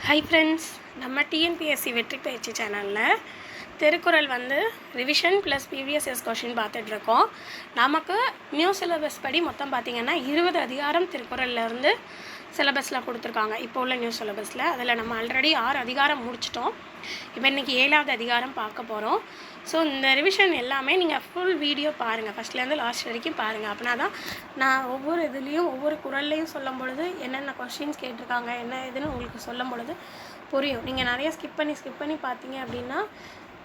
Hi friends, நம்ம TNPSC வெற்றி பயிற்சி சேனலில் Thirukkural revision plus previous question பார்த்துட்ருக்கோம். நமக்கு நியூ சிலபஸ் படி மொத்தம் பார்த்திங்கன்னா 20 அதிகாரம் திருக்குறள்லேருந்து சிலபஸில் கொடுத்துருக்காங்க. இப்போ உள்ள நியூ சிலபஸில் அதில் நம்ம ஆல்ரெடி 6 அதிகாரம் முடிச்சிட்டோம். இப்போ இன்றைக்கி 7வது அதிகாரம் பார்க்க போகிறோம். ஸோ இந்த ரிவிஷன் எல்லாமே நீங்கள் ஃபுல் வீடியோ பாருங்கள், ஃபஸ்ட்லேருந்து லாஸ்ட் வரைக்கும் பாருங்கள். அப்படின்னா தான் நான் ஒவ்வொரு இதுலேயும் ஒவ்வொரு குறள்லையும் சொல்லும் பொழுது என்னென்ன கொஷின்ஸ் கேட்டிருக்காங்க என்ன இதுன்னு உங்களுக்கு சொல்லும் பொழுது புரியும். நீங்கள் நிறைய ஸ்கிப் பண்ணி பார்த்தீங்க அப்படின்னா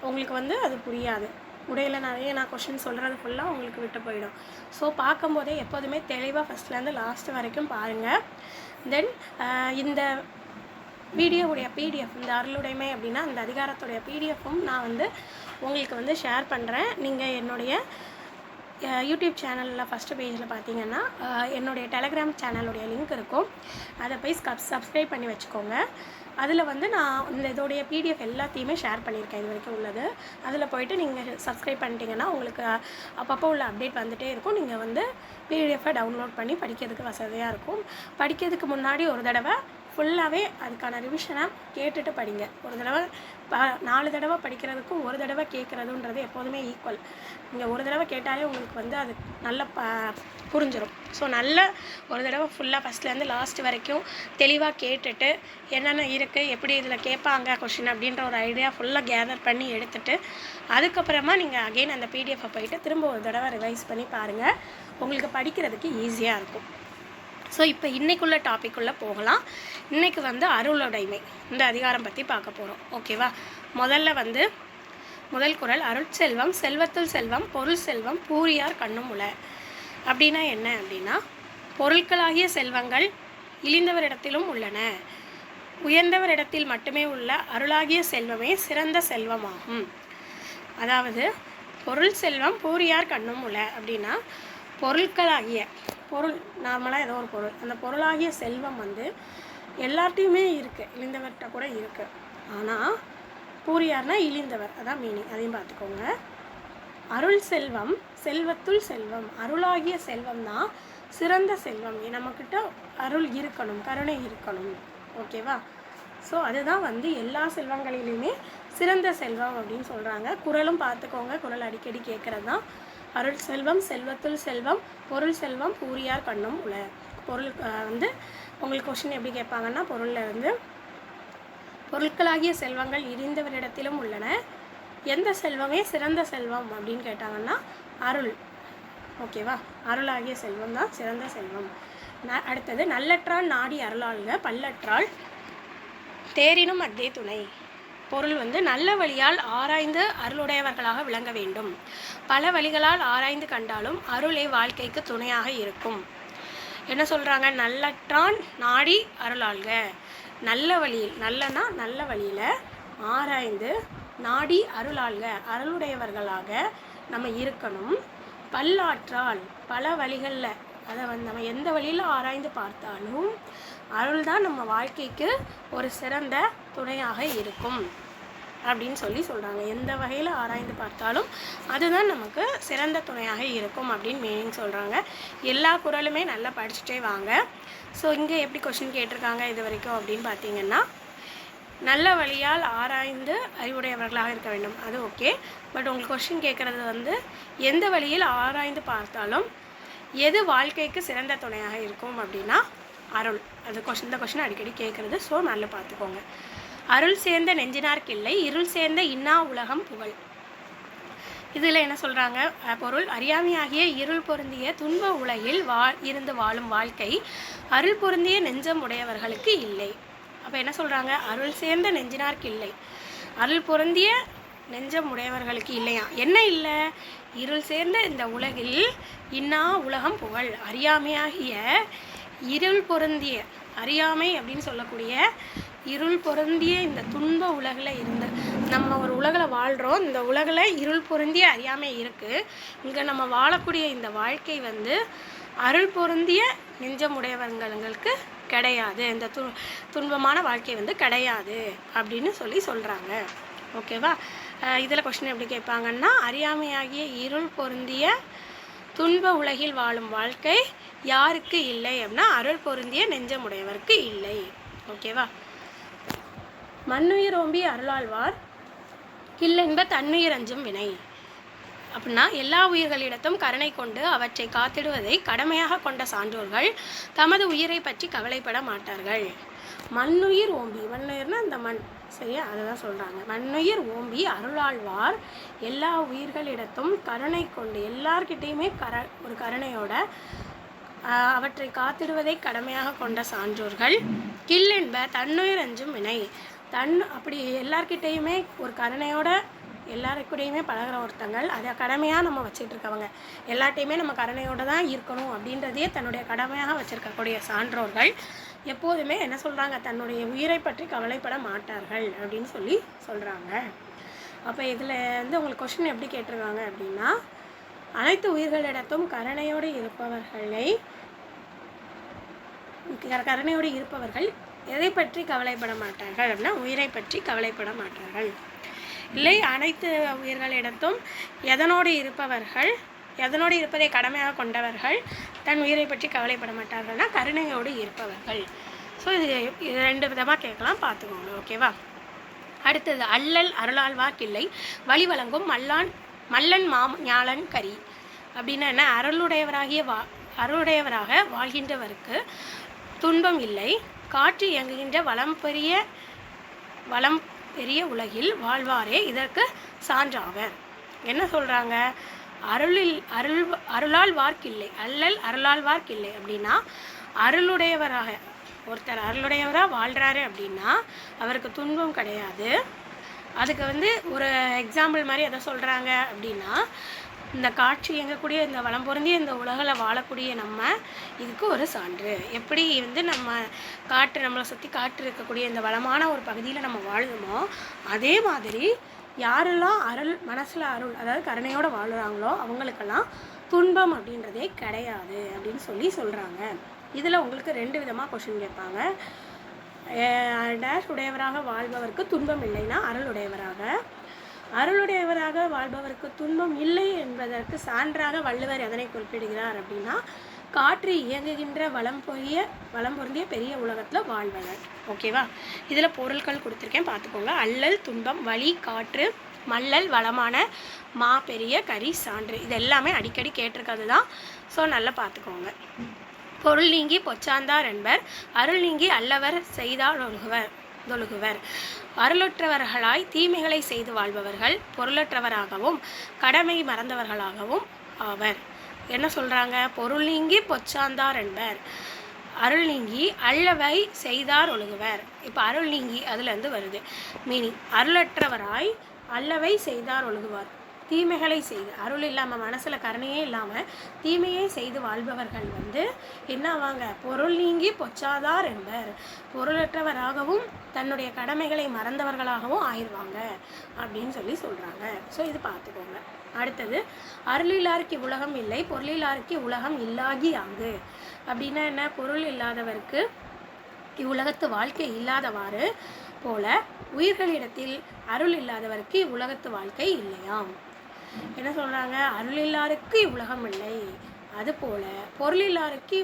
உங்களுக்கு அது புரியாது. உடையில நிறைய நான் கொஷின் சொல்கிறது ஃபுல்லாக உங்களுக்கு விட்டு போயிடும். ஸோ பார்க்கும்போதே எப்போதுமே தெளிவாக ஃபஸ்ட்லேருந்து லாஸ்ட் வரைக்கும் பாருங்கள். தென் இந்த வீடியோவுடைய பிடிஎஃப், இந்த அருளுடைமை அப்படின்னா அந்த அதிகாரத்துடைய பிடிஎஃப்பும் நான் உங்களுக்கு ஷேர் பண்ணுறேன். நீங்கள் என்னுடைய யூடியூப் சேனலில் ஃபஸ்ட்டு பேஜில் பார்த்தீங்கன்னா என்னுடைய டெலகிராம் சேனலுடைய லிங்க் இருக்கும். அதை போய் சப்ஸ்கிரைப் பண்ணி வச்சுக்கோங்க. அதில் நான் இந்த இதோடைய பிடிஎஃப் எல்லாத்தையுமே ஷேர் பண்ணியிருக்கேன் இது வரைக்கும் உள்ளது. அதில் போய்ட்டு நீங்கள் சப்ஸ்கிரைப் பண்ணிட்டீங்கன்னா உங்களுக்கு அப்பப்போ உள்ள அப்டேட் வந்துகிட்டே இருக்கும். நீங்கள் பிடிஎஃப்பை டவுன்லோட் பண்ணி படிக்கிறதுக்கு வசதியாக இருக்கும். படிக்கிறதுக்கு முன்னாடி ஒரு தடவை ஃபுல்லாகவே அதுக்கான ரிவிஷனை கேட்டுட்டு படிங்க. ஒரு தடவை 4 தடவை படிக்கிறதுக்கும் ஒரு தடவை கேட்குறதுன்றது எப்போதுமே ஈக்குவல். நீங்கள் ஒரு தடவை கேட்டாலே உங்களுக்கு அது நல்ல புரிஞ்சிடும். ஸோ நல்ல ஒரு தடவை ஃபுல்லாக ஃபஸ்ட்லேருந்து லாஸ்ட் வரைக்கும் தெளிவாக கேட்டுட்டு என்னென்ன இருக்குது, எப்படி இதில் கேட்பாங்க கொஷின் அப்படின்ற ஒரு ஐடியா ஃபுல்லாக கேதர் பண்ணி எடுத்துகிட்டு அதுக்கப்புறமா நீங்கள் அகெயின் அந்த பிடிஎஃப்பை போயிட்டு திரும்ப ஒரு தடவை ரிவைஸ் பண்ணி பாருங்கள். உங்களுக்கு படிக்கிறதுக்கு ஈஸியாக இருக்கும். ஸோ இப்போ இன்றைக்குள்ள டாபிக்குள்ளே போகலாம். இன்றைக்கு அருளுடைமை இந்த அதிகாரம் பற்றி பார்க்க போகிறோம். ஓகேவா? முதல் குறள், அருட்செல்வம் செல்வத்துள் செல்வம் பொருள் செல்வம் பூரியார் கண்ணும் உள. அப்படின்னா என்ன அப்படின்னா, பொருட்களாகிய செல்வங்கள் இழிந்தவரிடத்திலும் உள்ளன, உயர்ந்தவரிடத்தில் மட்டுமே உள்ள அருளாகிய செல்வமே சிறந்த செல்வமாகும். அதாவது பொருள் செல்வம் பூரியார் கண்ணும் உள அப்படின்னா, பொருட்களாகிய பொருள் நார்மலாக ஏதோ ஒரு பொருள், அந்த பொருளாகிய செல்வம் எல்லார்ட்டையுமே இருக்குது, இழிந்தவர்கிட்ட கூட இருக்குது. ஆனால் பூரியார்னா இழிந்தவர், அதான் மீனிங். அதையும் பார்த்துக்கோங்க. அருள் செல்வம் செல்வத்துள் செல்வம், அருளாகிய செல்வம் தான் சிறந்த செல்வம். நம்மக்கிட்ட அருள் இருக்கணும், கருணை இருக்கணும். ஓகேவா? ஸோ அதுதான் எல்லா செல்வங்களிலுமே சிறந்த செல்வம் அப்படின்னு சொல்கிறாங்க. குறளும் பார்த்துக்கோங்க, குறள் அடிக்கடி கேட்குறது தான். அருள் செல்வம் செல்வத்துள் செல்வம் பொருள் செல்வம் பூரியார் கண்ணும் உள. பொருள் உங்களுக்கு கொஷின் எப்படி கேட்பாங்கன்னா, பொருட்களாகிய செல்வங்கள் இழிந்தவரிடத்திலும் உள்ளன, எந்த செல்வமே சிறந்த செல்வம் அப்படின்னு கேட்டாங்கன்னா அருள். ஓகேவா? அருளாகிய செல்வம் தான் சிறந்த செல்வம். அடுத்தது, நல்லற்றால் நாடி அருளாள்க பல்லற்றால் தேரினும் அத்தே துணை. பொருள் நல்ல வழியால் ஆராய்ந்து அருளுடையவர்களாக விளங்க வேண்டும். பல வழிகளால் ஆராய்ந்து கண்டாலும் அருளே வாழ்க்கைக்கு துணையாக இருக்கும். என்ன சொல்கிறாங்க? நல்லற்றான் நாடி அருளாள்க. நல்ல வழியில், நல்ல வழியில் ஆராய்ந்து நாடி அருளாள்க, அருளுடையவர்களாக நம்ம இருக்கணும். பல்லாற்றால், பல வழிகளில், அதை நம்ம எந்த வழியில் ஆராய்ந்து பார்த்தாலும் அருள் தான் நம்ம வாழ்க்கைக்கு ஒரு சிறந்த துணையாக இருக்கும் அப்படின்னு சொல்கிறாங்க. எந்த வகையில் ஆராய்ந்து பார்த்தாலும் அதுதான் நமக்கு சிறந்த துணையாக இருக்கும் அப்படின்னு மீனிங் சொல்கிறாங்க. எல்லா குறளுமே நல்லா படிச்சுட்டே வாங்க. ஸோ இங்கே எப்படி கொஷின் கேட்டிருக்காங்க இது வரைக்கும் அப்படின்னு பார்த்தீங்கன்னா, நல்ல வழியால் ஆராய்ந்து அறிவுடையவர்களாக இருக்க வேண்டும், அது ஓகே. பட் உங்களுக்கு கொஷின் கேட்குறது எந்த வழியில் ஆராய்ந்து பார்த்தாலும் எது வாழ்க்கைக்கு சிறந்த துணையாக இருக்கும் அப்படின்னா அருள். அது இந்த கொஷின் அடிக்கடி கேட்குறது. ஸோ நல்லா பார்த்துக்கோங்க. அருள் சேர்ந்த நெஞ்சினார்க்கில்லை இருள் சேர்ந்த இன்னா உலகம் புகழ். இதில் என்ன சொல்கிறாங்க? பொருள், அறியாமையாகிய இருள் பொருந்திய துன்ப உலகில் இருந்து வாழும் வாழ்க்கை அருள் பொருந்திய நெஞ்சம் உடையவர்களுக்கு இல்லை. அப்போ என்ன சொல்கிறாங்க? அருள் சேர்ந்த நெஞ்சினார்க்கில்லை, அருள் பொருந்திய நெஞ்சம் உடையவர்களுக்கு இல்லையா? என்ன இல்லை? இருள் சேர்ந்த இந்த உலகில் இன்னா உலகம் புகழ். அறியாமையாகிய இருள் பொருந்திய, அறியாமை அப்படின்னு சொல்லக்கூடிய இருள் பொருந்திய இந்த துன்ப உலகில் இருந்து நம்ம ஒரு உலகில் வாழ்கிறோம். இந்த உலகில் இருள் பொருந்திய அறியாமை இருக்குது. இங்கே நம்ம வாழக்கூடிய இந்த வாழ்க்கை அருள் பொருந்திய நெஞ்சமுடையவங்களுக்கு கிடையாது. இந்த துன்பமான வாழ்க்கை கிடையாது அப்படின்னு சொல்கிறாங்க. ஓகேவா? இதில் கொஸ்டின் எப்படி கேட்பாங்கன்னா, அறியாமையாகிய இருள் பொருந்திய துன்ப உலகில் வாழும் வாழ்க்கை யாருக்கு இல்லை அப்படின்னா அருள் பொருந்திய நெஞ்சமுடையவருக்கு இல்லை. ஓகேவா? மண்ணுயிர் ஓம்பி அருளாழ்வார் கில்லென்ப தன்னுயிர் அஞ்சும் வினை. அப்படின்னா எல்லா உயிர்களிடத்தும் கருணை கொண்டு அவற்றை காத்திடுவதை கடமையாக கொண்ட சான்றோர்கள் தமது உயிரை பற்றி கவலைப்பட மாட்டார்கள். மண்ணுயிர் ஓம்பி, மண்ணுயிர்னா அந்த மண், சரியா, அதை தான் சொல்கிறாங்க. மண்ணுயிர் ஓம்பி அருளாழ்வார் எல்லா உயிர்களிடத்தும் கருணை கொண்டு, எல்லார்கிட்டையுமே ஒரு கருணையோட அவற்றை காத்திடுவதை கடமையாக கொண்ட சான்றோர்கள் கில்லென்ப தன்னுயிர் அஞ்சும் வினை. அப்படி எல்லார்கிட்டையுமே ஒரு கருணையோட எல்லாருக்கூடையுமே பழகிற ஒருத்தங்கள் அதை கடமையாக நம்ம வச்சுட்டு இருக்கவங்க, எல்லாட்டையுமே நம்ம கருணையோடு தான் இருக்கணும் அப்படின்றதையே தன்னுடைய கடமையாக வச்சுருக்கக்கூடிய சான்றோர்கள் எப்போதுமே என்ன சொல்கிறாங்க, தன்னுடைய உயிரை பற்றி கவலைப்பட மாட்டார்கள் அப்படின்னு சொல்கிறாங்க. அப்போ இதில் வந்து உங்களுக்கு கொஸ்டின் எப்படி கேட்டிருக்காங்க அப்படின்னா, அனைத்து உயிர்களிடத்தும் கருணையோடு இருப்பவர்கள் எதை பற்றி கவலைப்பட மாட்டார்கள் அப்படின்னா உயிரை பற்றி கவலைப்பட மாட்டார்கள். இல்லை, அனைத்து உயிர்களிடத்தும் எதனோடு இருப்பதை கடமையாக கொண்டவர்கள் தன் உயிரை பற்றி கவலைப்பட மாட்டார்கள்னா கருணையோடு இருப்பவர்கள். ஸோ இது 2 விதமாக கேட்கலாம், பார்த்துக்கோங்க. ஓகேவா? அடுத்தது அல்லல் அருளாழ்வார் கிள்ளை வழி வழங்கும் மல்லன் ஞாலன் கரி. அப்படின்னா என்ன, அருளுடையவராக வாழ்கின்றவருக்கு துன்பம் இல்லை, காற்று இயங்குகின்ற வளம் பெரிய உலகில் வாழ்வாரே இதற்கு சான்றாவர். என்ன சொல்கிறாங்க, அருளாழ்வார்க்கில்லை, அல்லல் அருளாழ்வார்க்கில்லை அப்படின்னா அருளுடையவராக ஒருத்தர் அருளுடையவராக வாழ்கிறாரு அப்படின்னா அவருக்கு துன்பம் கிடையாது. அதுக்கு வந்து ஒரு எக்ஸாம்பிள் மாதிரி எதை சொல்கிறாங்க அப்படின்னா, இந்த காட்சி இயங்கக்கூடிய இந்த வளம் பொருந்திய இந்த உலகில் வாழக்கூடிய நம்ம இதுக்கு ஒரு சான்று. எப்படி வந்து நம்ம நம்மளை சுற்றி காற்று இருக்கக்கூடிய இந்த வளமான ஒரு பகுதியில் நம்ம வாழுமோ அதே மாதிரி யாரெல்லாம் மனசில் அருள் அதாவது கருணையோடு வாழுறாங்களோ அவங்களுக்கெல்லாம் துன்பம் அப்படின்றதே கிடையாது அப்படின்னு சொல்கிறாங்க. இதில் உங்களுக்கு 2 விதமாக கொஸ்டின் கேட்பாங்க. டேஷ் உடையவராக வாழ்பவருக்கு துன்பம் இல்லைன்னா அருளுடையவராக வாழ்பவருக்கு துன்பம் இல்லை என்பதற்கு சான்றாக வள்ளுவர் எதனை குறிப்பிடுகிறார் அப்படின்னா காற்று இயங்குகின்ற வளம் பொருந்திய பெரிய உலகத்தில் வாழ்பவர். ஓகேவா? இதில் பொருட்கள் கொடுத்துருக்கேன், பார்த்துக்கோங்க. அல்லல் துன்பம், வழி காற்று, மல்லல் வளமான, பெரிய கரி சான்று. இது எல்லாமே அடிக்கடி கேட்டிருக்கிறது தான். ஸோ நல்லா பார்த்துக்கோங்க. பொருள் நீங்கி பொச்சாந்தார் என்பர், அருள் நீங்கி அல்லவர் செய்தால் தொழுகுவர். அருளற்றவர்களாய் தீமைகளை செய்து வாழ்பவர்கள் பொருளற்றவராகவும் கடமை மறந்தவர்களாகவும் ஆவர். என்ன சொல்கிறாங்க, பொருள் நீங்கி பொச்சாந்தார் என்பர், அருள் நீங்கி அல்லவை செய்தார் ஒழுகுவர். இப்போ அருள் நீங்கி அதுலேருந்து வருது மீனிங், அருளற்றவராய் அல்லவை செய்தார் ஒழுகுவார். தீமைகளை செய்து, அருள் இல்லாமல் மனசில் கருணையே இல்லாமல் தீமையை செய்து வாழ்பவர்கள் வந்து என்ன ஆவாங்க, பொருள் நீங்கி பொச்சாதார் என்பர், பொருளற்றவராகவும் தன்னுடைய கடமைகளை மறந்தவர்களாகவும் ஆயிடுவாங்க அப்படின்னு சொல்கிறாங்க. ஸோ இது பார்த்துக்கோங்க. அடுத்தது, அருளில்லாருக்கு உலகம் இல்லை, பொருளில்லாருக்கு உலகம் இல்லாகி ஆங்கு. அப்படின்னா என்ன, பொருள் இல்லாதவருக்கு இவ்வுலகத்து வாழ்க்கை இல்லாதவாறு போல உயிர்களிடத்தில் அருள் இல்லாதவருக்கு இவ்வுலகத்து வாழ்க்கை இல்லையாம். என்ன சொல்கிறாங்க, அருள் இல்லாருக்கு இவ்வுலகம் இல்லை, அதுபோல் பொருள் இல்லாருக்கு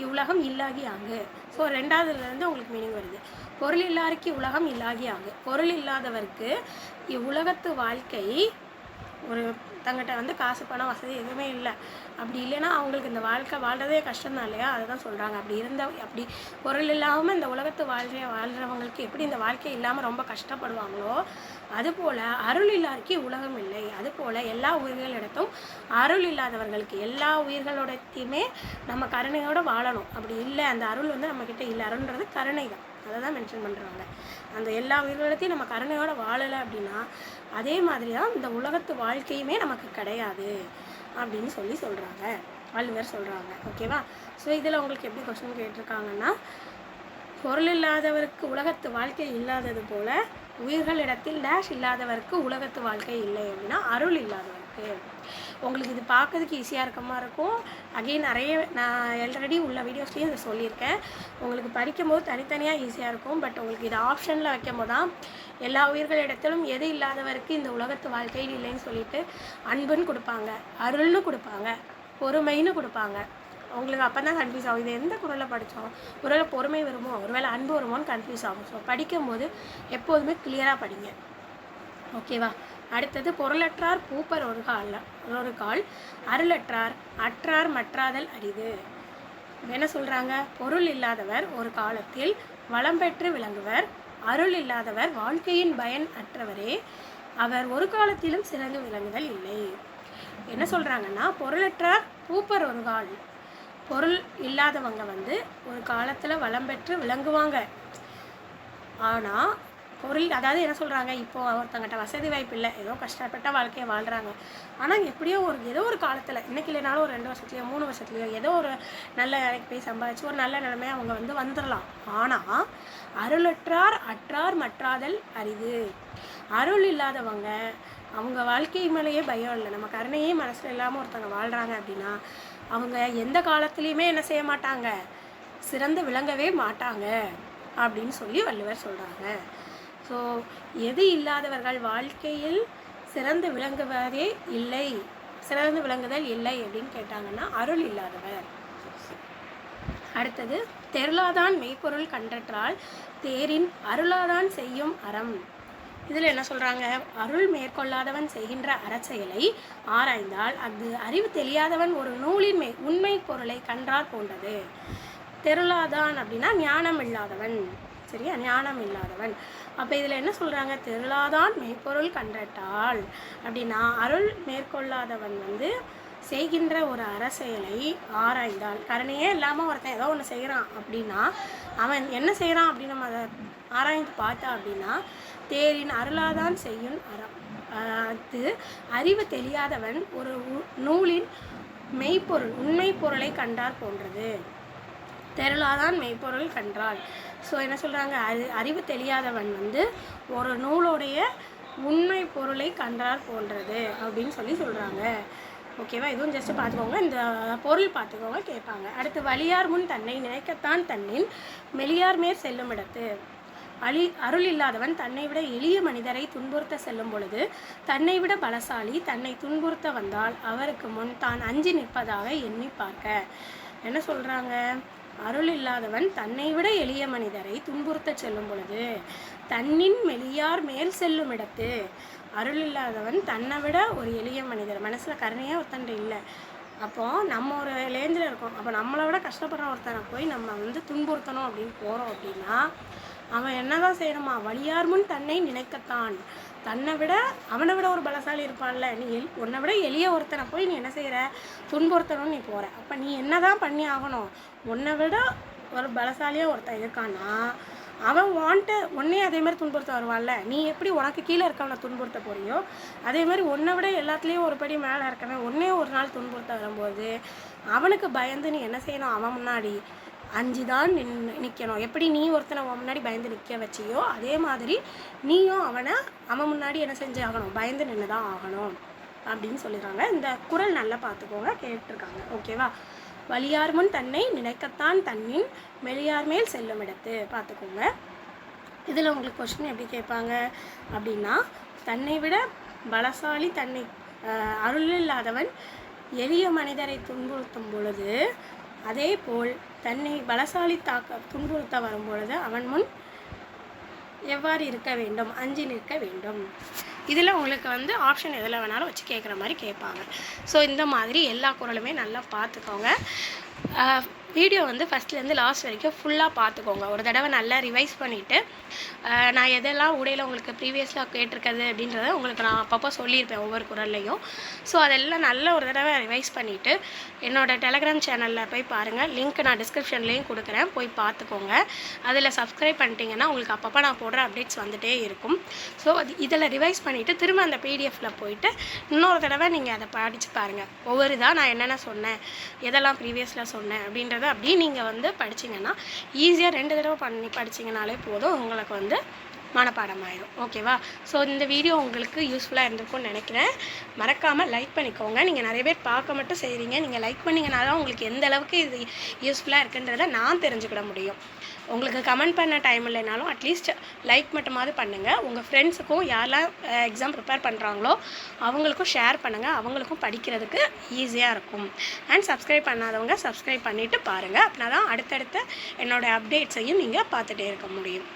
இவ்வுலகம் இல்லாகி ஆங்கு. ஸோ 2வதுலேருந்து உங்களுக்கு மீனிங் வருது. பொருள் இல்லாருக்கு உலகம் இல்லாகி ஆங்கு, பொருள் இல்லாதவருக்கு இவ்வுலகத்து வாழ்க்கை, ஒரு தங்கிட்ட வந்து காசு பணம் வசதி எதுவுமே இல்லை, அப்படி இல்லைன்னா அவங்களுக்கு இந்த வாழ்க்கை வாழ்கிறதே கஷ்டம்தான் இல்லையா, அதை தான் சொல்கிறாங்க. அப்படி பொருள் இல்லாமல் இந்த உலகத்து வாழ்கிறவங்களுக்கு எப்படி இந்த வாழ்க்கை இல்லாமல் ரொம்ப கஷ்டப்படுவாங்களோ அதுபோல் அருள் இல்லாருக்கு உலகம் இல்லை. அதுபோல் எல்லா உயிர்களிடத்தும் அருள் இல்லாதவர்களுக்கு எல்லா உயிர்களோடத்தையுமே நம்ம கருணையோடு வாழணும். அப்படி இல்லை, அந்த அருள் வந்து நம்மக்கிட்ட இல்லை, அருள்ன்றது கருணை தான், அதை தான் மென்ஷன் பண்ணுறாங்க. அந்த எல்லா உயிர்களத்தையும் நம்ம கருணையோடு வாழலை அப்படின்னா அதே மாதிரி தான் இந்த உலகத்து வாழ்க்கையுமே நமக்கு கிடையாது அப்படின்னு சொல்கிறாங்க, வள்ளுவர் சொல்கிறாங்க. ஓகேவா? ஸோ இதில் உங்களுக்கு எப்படி கொஸ்டின் கேட்டிருக்காங்கன்னா, பொருள் இல்லாதவருக்கு உலகத்து வாழ்க்கை இல்லாதது போல் உயிர்களிடத்தில் டேஷ் இல்லாதவருக்கு உலகத்து வாழ்க்கை இல்லை அப்படின்னா அருள் இல்லாதவருக்கு. உங்களுக்கு இது பார்க்கறதுக்கு ஈஸியாக இருக்கமா இருக்கும். அகெயின் நான் ஆல்ரெடி உள்ள வீடியோஸ்லேயும் இதை சொல்லியிருக்கேன். உங்களுக்கு படிக்கும்போது தனித்தனியாக ஈஸியாக இருக்கும். பட் உங்களுக்கு இது ஆப்ஷனில் வைக்கும் போது தான் எல்லா உயிர்களிடத்திலும் எது இல்லாதவருக்கு இந்த உலகத்து வாழ்க்கையில் இல்லைன்னு சொல்லிட்டு அன்புன்னு கொடுப்பாங்க, அருள்னு கொடுப்பாங்க, பொறுமைன்னு கொடுப்பாங்க. உங்களுக்கு அப்போ தான் கன்ஃபியூஸ் ஆகும். இது எந்த குறளை படித்தோம், ஒருவேளை பொறுமை வருமோ, ஒருவேளை அன்பு வருமோன்னு கன்ஃபியூஸ் ஆகும். ஸோ படிக்கும்போது எப்போதுமே கிளியராக படிங்க. ஓகேவா? அடுத்தது பொருளற்றார் பூப்பர் ஒரு கால் அருளற்றார் அற்றார் மற்றாதல் அரிது. என்ன சொல்கிறாங்க? பொருள் இல்லாதவர் ஒரு காலத்தில் வளம் பெற்று விளங்குவர், அருள் இல்லாதவர் வாழ்க்கையின் பயன் அற்றவரே, அவர் ஒரு காலத்திலும் சிறந்து விளங்குதல் இல்லை. என்ன சொல்கிறாங்கன்னா, பொருளற்றார் பூப்பர் ஒரு கால், பொருள் இல்லாதவங்க ஒரு காலத்தில் வளம் பெற்று விளங்குவாங்க. ஆனால் பொருள், அதாவது என்ன சொல்கிறாங்க, இப்போது ஒருத்தங்கிட்ட வசதி வாய்ப்பு இல்லை, ஏதோ கஷ்டப்பட்ட வாழ்க்கையை வாழ்கிறாங்க. ஆனால் எப்படியோ ஏதோ ஒரு காலத்தில், இன்றைக்கி இல்லைனாலும் ஒரு 2 வருஷத்துலையோ 3 வருஷத்துலையோ ஏதோ ஒரு நல்ல வேலைக்கு போய் சம்பாதிச்சு ஒரு நல்ல நிலைமையை அவங்க வந்துடலாம். ஆனால் அருளற்றார் அற்றார் மற்றாதல் அரிது. அருள் இல்லாதவங்க அவங்க வாழ்க்கை மேலேயே பயம் இல்லை, நம்ம கருணையே மனசில் இல்லாமல் ஒருத்தவங்க வாழ்கிறாங்க அப்படின்னா அவங்க எந்த காலத்துலேயுமே என்ன செய்ய மாட்டாங்க, சிறந்து விளங்கவே மாட்டாங்க அப்படின்னு சொல்லி வள்ளுவர் சொல்கிறாங்க. ஸோ எது இல்லாதவர்கள் வாழ்க்கையில் சிறந்து விளங்குவதே இல்லை, சிறந்து விளங்குதல் இல்லை அப்படின்னு கேட்டாங்கன்னா அருள் இல்லாதவர். அடுத்தது தெருளாதான் மெய்ப்பொருள் கண்டற்றால் தேரின் அருளாதான் செய்யும் அறம். இதில் என்ன சொல்கிறாங்க, அருள் மேற்கொள்ளாதவன் செய்கின்ற அறச்செயலை ஆராய்ந்தால் அது அறிவு தெரியாதவன் ஒரு நூலின் உண்மை பொருளை கன்றார் போன்றது. தெருளாதான் அப்படின்னா ஞானம் இல்லாதவன், சரியா, ஞானம் இல்லாதவன். அப்போ இதில் என்ன சொல்கிறாங்க, தெருளாதான் மெய்ப்பொருள் கண்டட்டால் அப்படின்னா அருள் மேற்கொள்ளாதவன் செய்கின்ற ஒரு அறச்செயலை ஆராய்ந்தால், கருணையே இல்லாமல் ஒருத்தன் ஏதோ ஒன்று செய்கிறான் அப்படின்னா அவன் என்ன செய்கிறான் அப்படின்னு நம்ம அதை ஆராய்ந்து பார்த்தா அப்படின்னா தேரின் அருளாதான் செய்யும் அறம். அது அறிவு தெரியாதவன் ஒரு நூலின் மெய்ப்பொருள் உண்மை பொருளை கண்டார் போன்றது. தெருளாதான் மெய்ப்பொருள் கன்றால். ஸோ என்ன சொல்கிறாங்க, அறிவு தெரியாதவன் ஒரு நூலுடைய உண்மை பொருளை கண்டார் போன்றது அப்படின்னு சொல்கிறாங்க. ஓகேவா? இதுவும் ஜஸ்ட்டு பார்த்துக்கோங்க, இந்த பொருள் பார்த்துக்கோங்க, கேட்பாங்க. அடுத்து வலியார் முன் தன்னை நினைக்கத்தான் தன்னின் மெலியார் மேற் செல்லும் இடத்து. அருள் இல்லாதவன் தன்னை விட எளிய மனிதரை துன்புறுத்த செல்லும் பொழுது தன்னை விட பலசாலி தன்னை துன்புறுத்த வந்தால் அவருக்கு முன் தான் அஞ்சி நிற்பதாக எண்ணி பார்க்க. என்ன சொல்கிறாங்க, அருள் இல்லாதவன் தன்னை விட எளிய மனிதரை துன்புறுத்த செல்லும் பொழுது தன்னின் மெலியார் மேல் செல்லும் இடத்து. அருள் இல்லாதவன் தன்னை விட ஒரு எளிய மனிதர், மனசில் கருணையாக ஒருத்தன் இல்லை, அப்போது நம்ம ஒரு லேஞ்சில் இருக்கோம், அப்போ நம்மளை விட கஷ்டப்படுற ஒருத்தனை போய் நம்ம துன்புறுத்தணும் அப்படின்னு போகிறோம் அப்படின்னா அவன் என்ன தான் செய்யணுமா, வலியார் முன் தன்னை நினைக்கத்தான். அவனை விட ஒரு பலசாலி இருப்பான்ல, நீ உன்னை விட எளிய ஒருத்தனை போய் நீ என்ன செய்கிற, துன்புறுத்தணும்னு நீ போகிற. அப்போ நீ என்ன தான் பண்ணி ஆகணும், உன்னை விட ஒரு பலசாலியாக ஒருத்தன் இருக்கான்னா அவன் உன்னே அதே மாதிரி துன்புறுத்த வருவான்ல. நீ எப்படி உனக்கு கீழே இருக்கவனை துன்புறுத்த போறியோ அதே மாதிரி உன்னை விட எல்லாத்துலேயும் ஒரு படி மேலே இருக்கவன் உன்னே ஒரு நாள் துன்புறுத்த வரும்போது அவனுக்கு பயந்து நீ என்ன செய்யணும், அவன் முன்னாடி அஞ்சுதான் நிற்கணும். எப்படி நீ ஒருத்தனை அவன் முன்னாடி பயந்து நிற்க வச்சியோ அதே மாதிரி நீயும் அவன் முன்னாடி என்ன செஞ்சு ஆகணும், பயந்து நின்று தான் ஆகணும் அப்படின்னு சொல்லிடுறாங்க. இந்த குறள் நல்லா பார்த்துக்கோங்க, கேட்டிருக்காங்க. ஓகேவா? வலியார் முன் தன்னை நினைக்கத்தான் தன்னின் மெலியார் மேல் செல்லும் இடத்து. பார்த்துக்கோங்க. இதில் உங்களுக்கு கொஸ்டின் எப்படி கேட்பாங்க அப்படின்னா, தன்னை விட பலசாலி தன்னை அருள் இல்லாதவன் எளிய மனிதரை துன்புறுத்தும் பொழுது அதே போல் தன்னை பலசாலி துன்புறுத்த வரும் பொழுது அவன் முன் எவ்வாறு இருக்க வேண்டும், அஞ்சி நிற்க வேண்டும். இதில் உங்களுக்கு ஆப்ஷன் எதில் வேணாலும் வச்சு கேட்குற மாதிரி கேட்பாங்க. ஸோ இந்த மாதிரி எல்லா குறளுமே நல்லா பார்த்துக்கோங்க. வீடியோ ஃபஸ்ட்லேருந்து லாஸ்ட் வரைக்கும் ஃபுல்லாக பார்த்துக்கோங்க. ஒரு தடவை நல்லா ரிவைஸ் பண்ணிவிட்டு நான் எதெல்லாம் உடையில் உங்களுக்கு ப்ரீவியஸாக கேட்டிருக்கிறது அப்படின்றத உங்களுக்கு நான் அப்பப்போ சொல்லியிருப்பேன் ஒவ்வொரு குறள்லையும். ஸோ அதெல்லாம் நல்ல ஒரு தடவை ரிவைஸ் பண்ணிவிட்டு என்னோடய டெலகிராம் சேனலில் போய் பாருங்கள், லிங்க் நான் டிஸ்கிரிப்ஷன்லேயும் கொடுக்குறேன், போய் பார்த்துக்கோங்க. அதில் சப்ஸ்கிரைப் பண்ணிட்டீங்கன்னா உங்களுக்கு அப்பப்போ நான் போடுற அப்டேட்ஸ் வந்துகிட்டே இருக்கும். ஸோ இதில் ரிவைஸ் பண்ணிவிட்டு திரும்ப அந்த பிடிஎஃப்பில் போயிட்டு இன்னொரு தடவை நீங்கள் அதை படித்து பாருங்கள். ஒவ்வொரு இதாக நான் என்னென்ன சொன்னேன், எதெல்லாம் ப்ரீவியஸில் சொன்னேன் அப்படின்றத அப்படியே நீங்கள் படிச்சிங்கன்னா ஈஸியாக 2 தடவை பண்ணி படிச்சிங்கனாலே போதும், உங்களுக்கு மனப்பாடம் ஆயிடும். ஓகேவா? ஸோ இந்த வீடியோ உங்களுக்கு யூஸ்ஃபுல்லாக இருந்திருக்கும்னு நினைக்கிறேன். மறக்காமல் லைக் பண்ணிக்கோங்க. நீங்கள் நிறைய பேர் பார்க்க மட்டும் செய்கிறீங்க, நீங்கள் லைக் பண்ணிங்கனால தான் உங்களுக்கு எந்த அளவுக்கு இது யூஸ்ஃபுல்லாக இருக்குன்றதை நான் தெரிஞ்சுக்கிட முடியும். உங்களுக்கு கமெண்ட் பண்ண டைம் இல்லைனாலும் அட்லீஸ்ட் லைக் மட்டுமாவது பண்ணுங்கள். உங்கள் ஃப்ரெண்ட்ஸுக்கும் யாரெல்லாம் எக்ஸாம் ப்ரிப்பேர் பண்ணுறாங்களோ அவங்களுக்கும் ஷேர் பண்ணுங்கள். அவங்களுக்கும் படிக்கிறதுக்கு ஈஸியாக இருக்கும். அண்ட் சப்ஸ்கிரைப் பண்ணாதவங்க சப்ஸ்கிரைப் பண்ணிவிட்டு பாருங்கள். அப்படின்னா தான் அடுத்தடுத்த என்னோடய அப்டேட்ஸையும் நீங்கள் பார்த்துட்டே இருக்க முடியும்.